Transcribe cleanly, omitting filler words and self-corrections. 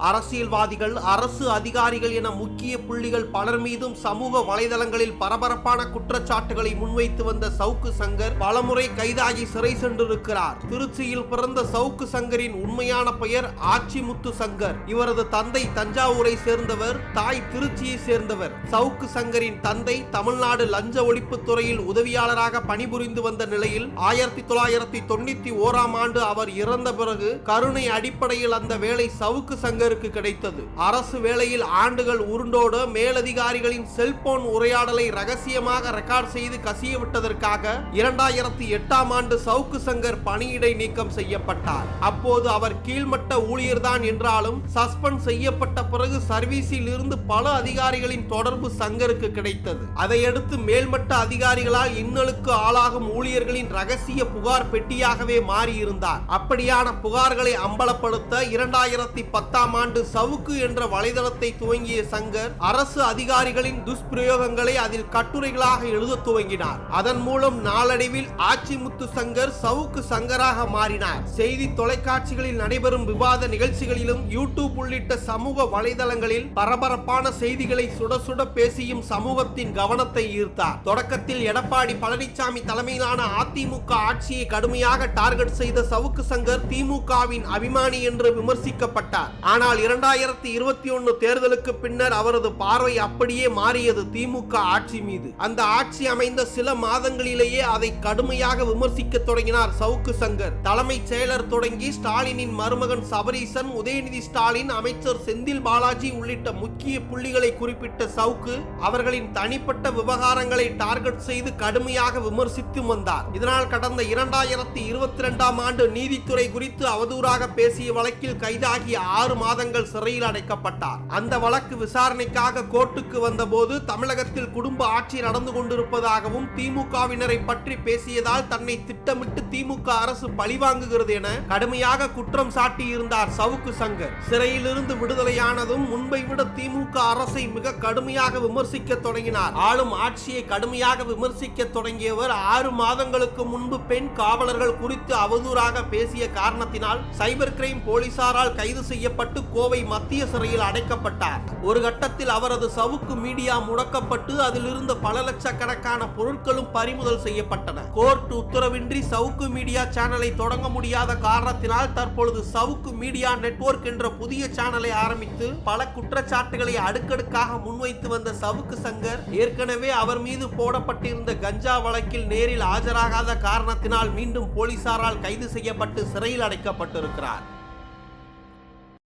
அரசியல்வாதிகள், அரசு அதிகாரிகள் என முக்கிய புள்ளிகள் பலர் மீதும் சமூக வலைதளங்களில் பரபரப்பான குற்றச்சாட்டுகளை முன்வைத்து வந்த சவுக்கு சங்கர் பலமுறை கைதாகி சிறை சென்றிருக்கிறார். திருச்சியில் பிறந்த சவுக்கு சங்கரின் உண்மையான பெயர் ஆச்சிமுத்து சங்கர். இவரது தந்தை தஞ்சாவூரை சேர்ந்தவர், தாய் திருச்சியை சேர்ந்தவர். சவுக்கு சங்கரின் தந்தை தமிழ்நாடு லஞ்ச ஒழிப்பு துறையில் உதவியாளராக பணிபுரிந்து வந்த நிலையில் 1991ஆம் ஆண்டு அவர் இறந்த பிறகு கருணை அடிப்படையில் அந்த வேலை சவுக்கு சங்கர் கிடைத்தது. அரசு வேளையில் ஆண்டுகள் உருண்டோடு மேலதிகாரிகளின் செல்போன் உரையாடலை ரகசியமாக ரெக்கார்ட் செய்து கசிய விட்டதற்காக 2008ஆம் ஆண்டு சவுக்கு சங்கர் பணியிடை நீக்கம் செய்யப்பட்டார். அப்போது அவர் கீழ்மட்ட ஊழியர்தான் என்றாலும் சஸ்பெண்ட் செய்யப்பட்ட பிறகு சர்வீஸில் இருந்து பல அதிகாரிகளின் தொடர்பு சங்கருக்கு கிடைத்தது. அதையடுத்து மேல்மட்ட அதிகாரிகளால் இன்னலுக்கு ஆளாகும் ஊழியர்களின் ரகசிய புகார் பெட்டியாகவே மாறியிருந்தார். அப்படியான புகார்களை அம்பலப்படுத்த 2010ஆம் ஆண்டு சவுக்கு என்ற வலைதளத்தை துவங்கிய சங்கர் அரசு அதிகாரிகளின் துஷ்பிரயோகங்களை அதில் கட்டுரைகளாக எழுத துவங்கினார். அதன் மூலம் நாளடைவில் ஆச்சிமுத்து சங்கர் சவுக்கு சங்கராக மாறினார். செய்தி தொலைக்காட்சிகளில் நடைபெறும் விவாத நிகழ்ச்சிகளிலும் யூடியூப் உள்ளிட்ட சமூக வலைதளங்களில் பரபரப்பான செய்திகளை சுட சுட பேசியும் சமூகத்தின் கவனத்தை ஈர்த்தார். தொடக்கத்தில் எடப்பாடி பழனிசாமி தலைமையிலான அதிமுக ஆட்சியை கடுமையாக டார்கெட் செய்த சவுக்கு சங்கர் திமுகவின் அபிமானி என்று விமர்சிக்கப்பட்டார். ஆனால் 2021 தேர்தலுக்கு பின்னர் அவரது பார்வை அப்படியே மாறியது திமுக ஆட்சி மீது. அந்த ஆட்சி அமைந்த சில மாதங்களிலேயே அதை கடுமையாக விமர்சிக்க தொடங்கினார் சவுக்கு சங்கர். தலைமைச் செயலர் தொடங்கி ஸ்டாலினின் மருமகன் சபரீசன், உதயநிதி ஸ்டாலின், அமைச்சர் செந்தில் பாலாஜி உள்ளிட்ட முக்கிய புள்ளிகளை குறிப்பிட்ட சவுக்கு அவர்களின் தனிப்பட்ட விவகாரங்களை டார்கெட் செய்து கடுமையாக விமர்சித்து வந்தார். இதனால் கடந்த 2022ஆம் ஆண்டு நீதித்துறை குறித்து அவதூறாக பேசிய வழக்கில் கைதாகிய 6 மாதங்கள் சிறையில் அடைக்கப்பட்டார். அந்த வழக்கு விசாரணைக்காக கோர்ட்டுக்கு வந்தபோது தமிழகத்தில் குடும்ப ஆட்சி நடந்து கொண்டிருப்பதாகவும் திமுகவினரை பற்றி பேசியதால் தன்னை திட்டமிட்டு திமுக அரசு பழிவாங்குகிறது என கடுமையாக குற்றம் சாட்டியிருந்தார் சவுக்கு சங்கர். சிறையிலிருந்து விடுதலையானதும் முன்பை விட திமுக அரசை மிக கடுமையாக விமர்சிக்க தொடங்கினார். ஆளும் ஆட்சியை கடுமையாக விமர்சிக்க தொடங்கியவர் 6 மாதங்களுக்கு முன்பு பெண் காவலர்கள் குறித்து அவதூறாக பேசிய காரணத்தினால் சைபர் கிரைம் போலீசாரால் கைது செய்யப்பட்டு கோவை மத்திய சிறையில் அடைக்கப்பட்டார். ஒரு கட்டத்தில் அவரது சவுக்கு மீடியா முடக்கப்பட்டு அதில் இருந்த பல லட்சக்கணக்கான பொருட்களும் பறிமுதல் செய்யப்பட்டன. கோர்ட் உத்தரவின்றி சவுக்கு மீடியா சேனலை தொடங்க முடியாத காரணத்தினால் தற்பொழுது சவுக்கு மீடியா நெட்வொர்க் என்ற புதிய சேனலை ஆரம்பித்து பல குற்றச்சாட்டுகளை அடுக்கடுக்காக முன்வைத்து வந்த சவுக்கு சங்கர் ஏற்கனவே அவர் மீது போடப்பட்டிருந்த கஞ்சா வழக்கில் நேரில் ஆஜராகாத காரணத்தினால் மீண்டும் போலீசாரால் கைது செய்யப்பட்டு சிறையில் அடைக்கப்பட்டிருக்கிறார்.